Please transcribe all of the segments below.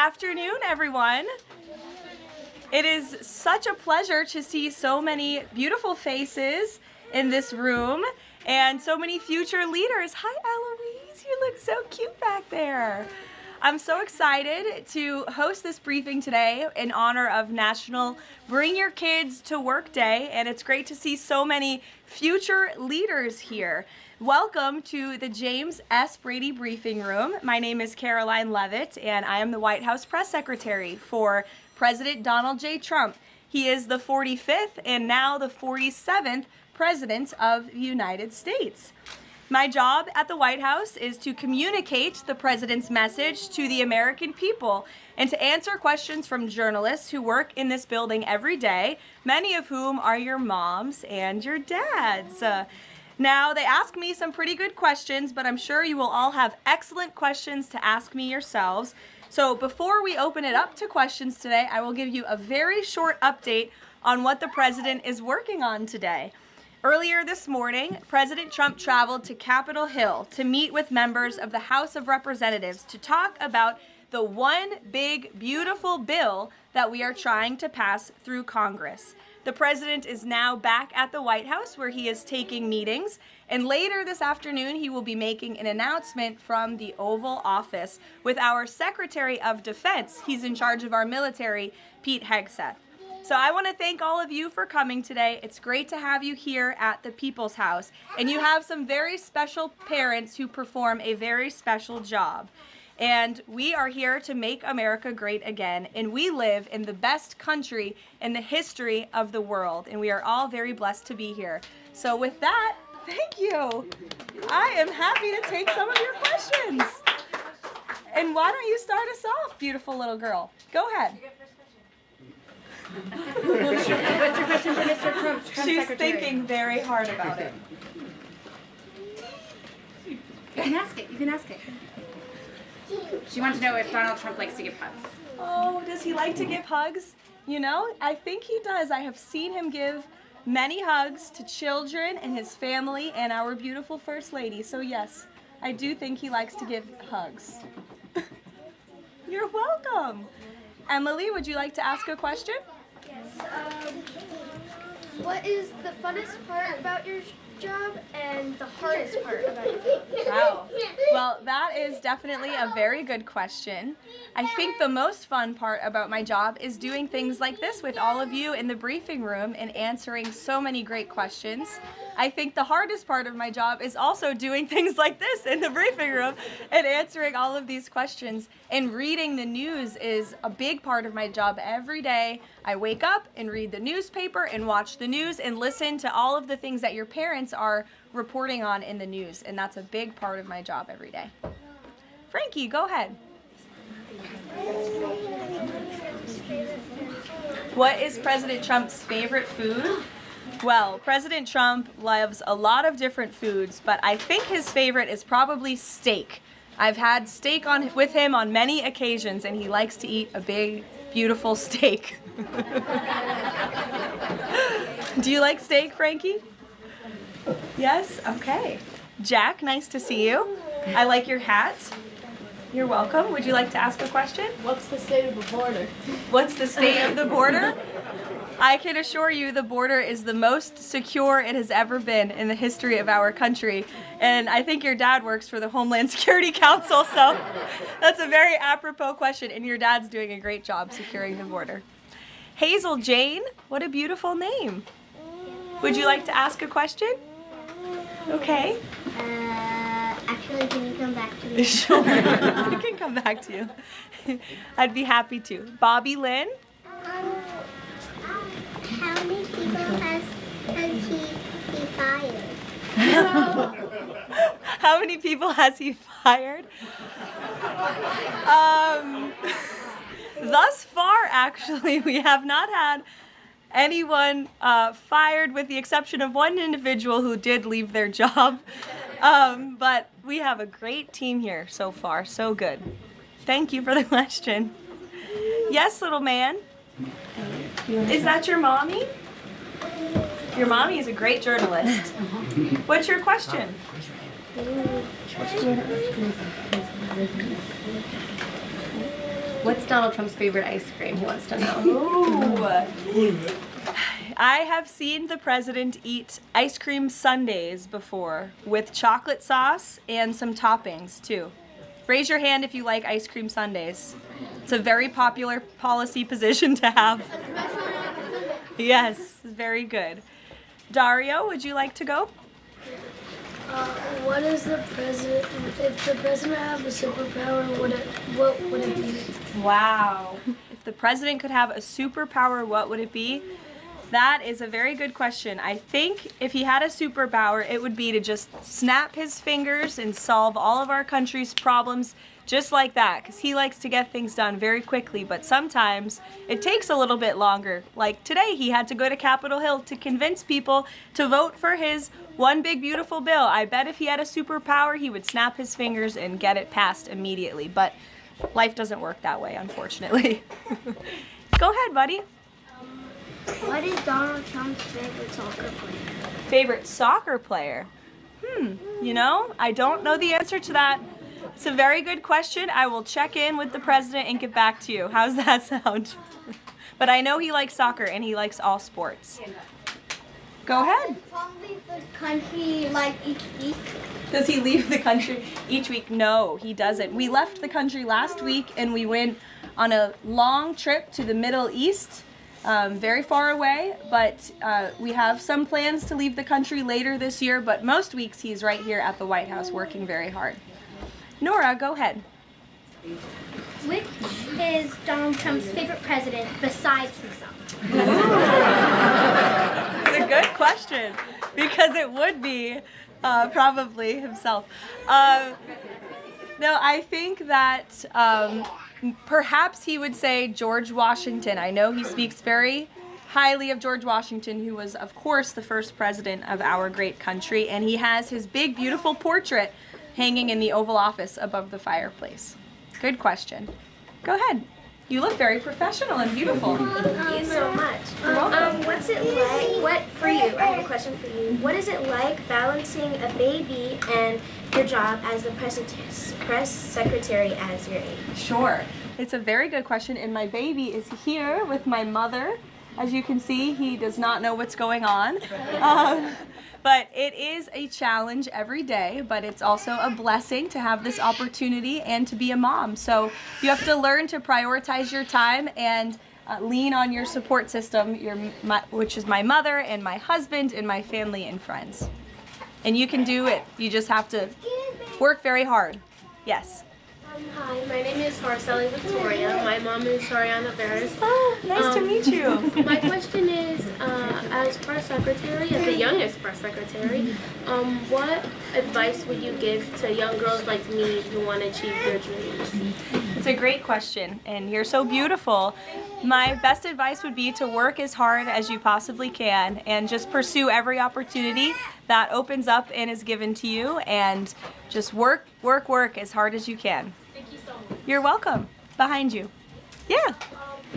afternoon, everyone. It is such a pleasure to see so many beautiful faces in this room and so many future leaders. Hi, Eloise, you look so cute back there. I'm so excited to host this briefing today in honor of National Bring Your Kids to Work Day, and it's great to see so many future leaders here. Welcome to the James S. Brady Briefing Room. My name is Karoline Leavitt, and I am the White House Press Secretary for President Donald J. Trump. He is the 45th and now the 47th President of the United States. My job at the White House is to communicate the President's message to the American people and to answer questions from journalists who work in this building every day, many of whom are your moms and your dads. Now, they ask me some pretty good questions, but I'm sure you will all have excellent questions to ask me yourselves. So before we open it up to questions today, I will give you a very short update on what the President is working on today. Earlier this morning, President Trump traveled to Capitol Hill to meet with members of the House of Representatives to talk about the one big, beautiful bill that we are trying to pass through Congress. The President is now back at the White House where he is taking meetings, and later this afternoon he will be making an announcement from the Oval Office with our Secretary of Defense. He's in charge of our military, Pete Hegseth. So I want to thank all of you for coming today. It's great to have you here at the People's House, and you have some very special parents who perform a very special job. And we are here to make America great again, and we live in the best country in the history of the world, and we are all very blessed to be here. So with that, thank you. I am happy to take some of your questions. And why don't you start us off, beautiful little girl? Go ahead. What's your question for Mr. Trump? She's thinking very hard about it. You can ask it. You can ask it. She wants to know if Donald Trump likes to give hugs. Oh, does he like to give hugs? You know, I think he does. I have seen him give many hugs to children and his family and our beautiful First Lady. So yes, I do think he likes to give hugs. You're welcome. Emily, would you like to ask a question? Yes. What is the funnest part about your job and the hardest part about your job? Wow. Well, that is definitely a very good question. I think the most fun part about my job is doing things like this with all of you in the briefing room and answering so many great questions. I think the hardest part of my job is also doing things like this in the briefing room and answering all of these questions. And reading the news is a big part of my job every day. I wake up and read the newspaper and watch the news and listen to all of the things that your parents are reporting on in the news. And that's a big part of my job every day. Frankie, go ahead. What is President Trump's favorite food? Well, President Trump loves a lot of different foods, but I think his favorite is probably steak. I've had steak with him on many occasions, and he likes to eat a big, beautiful steak. Do you like steak, Frankie? Yes? Okay. Jack, nice to see you. I like your hat. You're welcome. Would you like to ask a question? What's the state of the border? What's the state of the border? I can assure you the border is the most secure it has ever been in the history of our country. And I think your dad works for the Homeland Security Council, so that's a very apropos question, and your dad's doing a great job securing the border. Hazel Jane, what a beautiful name. Would you like to ask a question? Okay. Actually, can you come back to me? Sure, I can come back to you. I'd be happy to. Bobby Lynn? How many people has he fired? How many people has he fired? Thus far, actually, we have not had anyone fired with the exception of one individual who did leave their job. But we have a great team here so far. So good. Thank you for the question. Yes, little man. Is that your mommy? Your mommy is a great journalist. What's your question? What's Donald Trump's favorite ice cream? He wants to know. Ooh. I have seen the president eat ice cream sundaes before with chocolate sauce and some toppings too. Raise your hand if you like ice cream sundaes. It's a very popular policy position to have. Yes, very good. Dario, would you like to go? What is the president? If the president had a superpower, what would it be? Wow. If the president could have a superpower, what would it be? That is a very good question. I think if he had a superpower, it would be to just snap his fingers and solve all of our country's problems just like that, because he likes to get things done very quickly, but sometimes it takes a little bit longer. Like today, he had to go to Capitol Hill to convince people to vote for his one big beautiful bill. I bet if he had a superpower, he would snap his fingers and get it passed immediately, but life doesn't work that way, unfortunately. Go ahead, buddy. What is Donald Trump's favorite soccer player? Favorite soccer player? You know, I don't know the answer to that. It's a very good question. I will check in with the president and get back to you. How's that sound? But I know he likes soccer and he likes all sports. Go ahead. Probably the country like each week. Does he leave the country each week? No, he doesn't. We left the country last week and we went on a long trip to the Middle East. Very far away, but we have some plans to leave the country later this year, but most weeks he's right here at the White House working very hard. Nora, go ahead. Which is Donald Trump's favorite president besides himself? It's a good question, because it would be probably himself. No, I think that perhaps he would say George Washington. I know he speaks very highly of George Washington, who was, of course, the first president of our great country, and he has his big, beautiful portrait hanging in the Oval Office above the fireplace. Good question. Go ahead. You look very professional and beautiful. Thank you so much. You're welcome. What's it like, for you, I have a question for you. What is it like balancing a baby and your job as the press secretary as your age? Sure. It's a very good question, and my baby is here with my mother. As you can see, he does not know what's going on. But it is a challenge every day, but it's also a blessing to have this opportunity and to be a mom. So you have to learn to prioritize your time and lean on your support system, which is my mother and my husband and my family and friends. And you can do it. You just have to work very hard. Yes. Hi, my name is Horcelli Victoria. My mom is Soriana Veras. Oh, nice to meet you. My question is, as press secretary, as the youngest press secretary, what advice would you give to young girls like me who want to achieve their dreams? It's a great question, and you're so beautiful. My best advice would be to work as hard as you possibly can and just pursue every opportunity that opens up and is given to you, and just work as hard as you can. Thank you so much. You're welcome. Behind you. Yeah.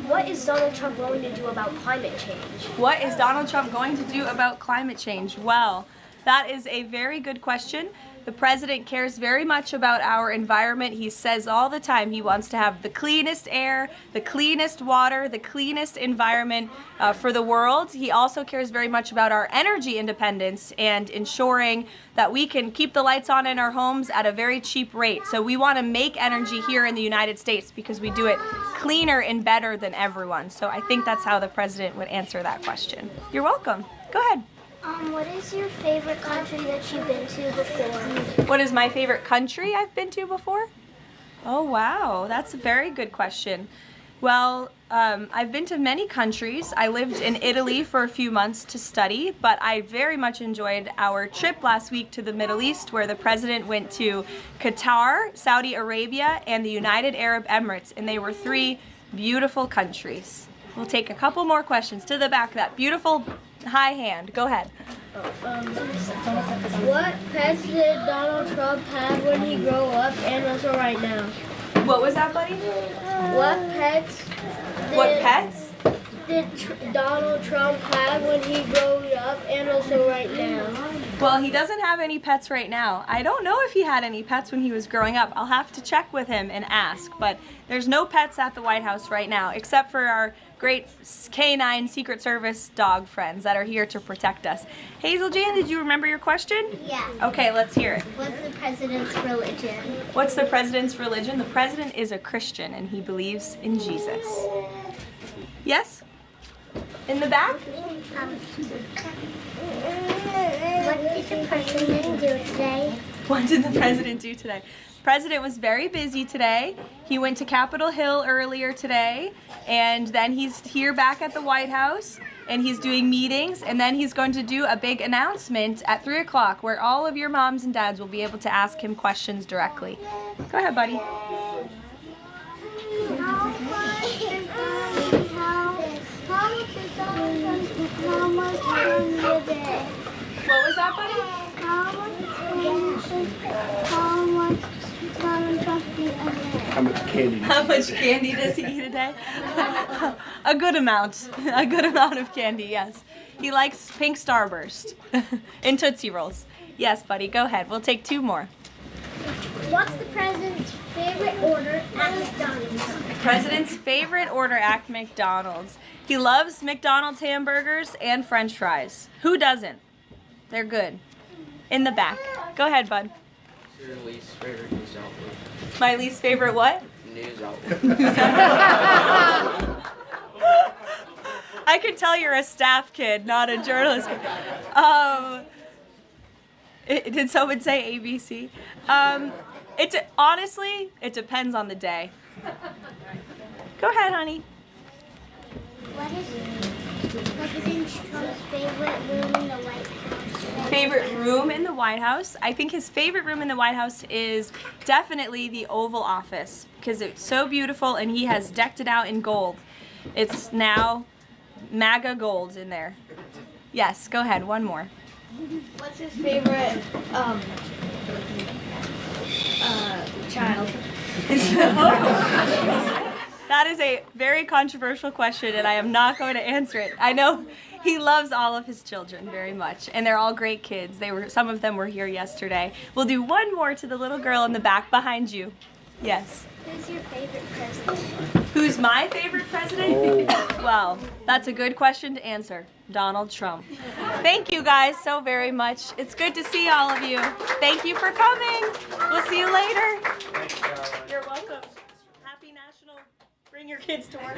What is Donald Trump going to do about climate change? What is Donald Trump going to do about climate change? Well, that is a very good question. The president cares very much about our environment. He says all the time he wants to have the cleanest air, the cleanest water, the cleanest environment for the world. He also cares very much about our energy independence and ensuring that we can keep the lights on in our homes at a very cheap rate. So we want to make energy here in the United States because we do it cleaner and better than everyone. So I think that's how the president would answer that question. You're welcome. Go ahead. What is your favorite country that you've been to before? What is my favorite country I've been to before? Oh, wow. That's a very good question. Well, I've been to many countries. I lived in Italy for a few months to study, but I very much enjoyed our trip last week to the Middle East, where the president went to Qatar, Saudi Arabia, and the United Arab Emirates, and they were 3 beautiful countries. We'll take a couple more questions to the back of that beautiful high hand. Go ahead. What pets did Donald Trump have when he grew up and also right now? What was that, buddy? What pets What pets? did did Donald Trump have when he grew up and also right now? Well, he doesn't have any pets right now. I don't know if he had any pets when he was growing up. I'll have to check with him and ask, but there's no pets at the White House right now, except for our great canine Secret Service dog friends that are here to protect us. Hazel Jan, did you remember your question? Yeah. Okay, let's hear it. What's the president's religion? What's the president's religion? The president is a Christian and he believes in Jesus. Yes? In the back? What did the president do today? What did the president do today? The president was very busy today. He went to Capitol Hill earlier today, and then he's here back at the White House, and he's doing meetings, and then he's going to do a big announcement at 3 o'clock where all of your moms and dads will be able to ask him questions directly. Go ahead, buddy. What was that, buddy? How much candy? How much candy does he eat a day? A good amount. A good amount of candy, yes. He likes pink Starburst and Tootsie Rolls. Yes, buddy, go ahead. We'll take 2 more. What's the president's favorite order at McDonald's? President's favorite order at McDonald's. He loves McDonald's hamburgers and French fries. Who doesn't? They're good. In the back. Go ahead, bud. What's your least favorite news outlet? My least favorite what? News outlet. I can tell you're a staff kid, not a journalist kid. Did someone say ABC? Honestly, it depends on the day. Go ahead, honey. What is President Trump's favorite room in the White House? Favorite room in the White House? I think his favorite room in the White House is definitely the Oval Office because it's so beautiful and he has decked it out in gold. It's now MAGA gold in there. Yes, go ahead, one more. What's his favorite child? That is a very controversial question and I am not going to answer it. I know he loves all of his children very much and they're all great kids. Some of them were here yesterday. We'll do one more to the little girl in the back behind you. Yes. Who's your favorite president? Who's my favorite president? Well, that's a good question to answer. Donald Trump. Thank you guys so very much. It's good to see all of you. Thank you for coming. We'll see you later. You're welcome. Happy National Bring Your Kids to Work.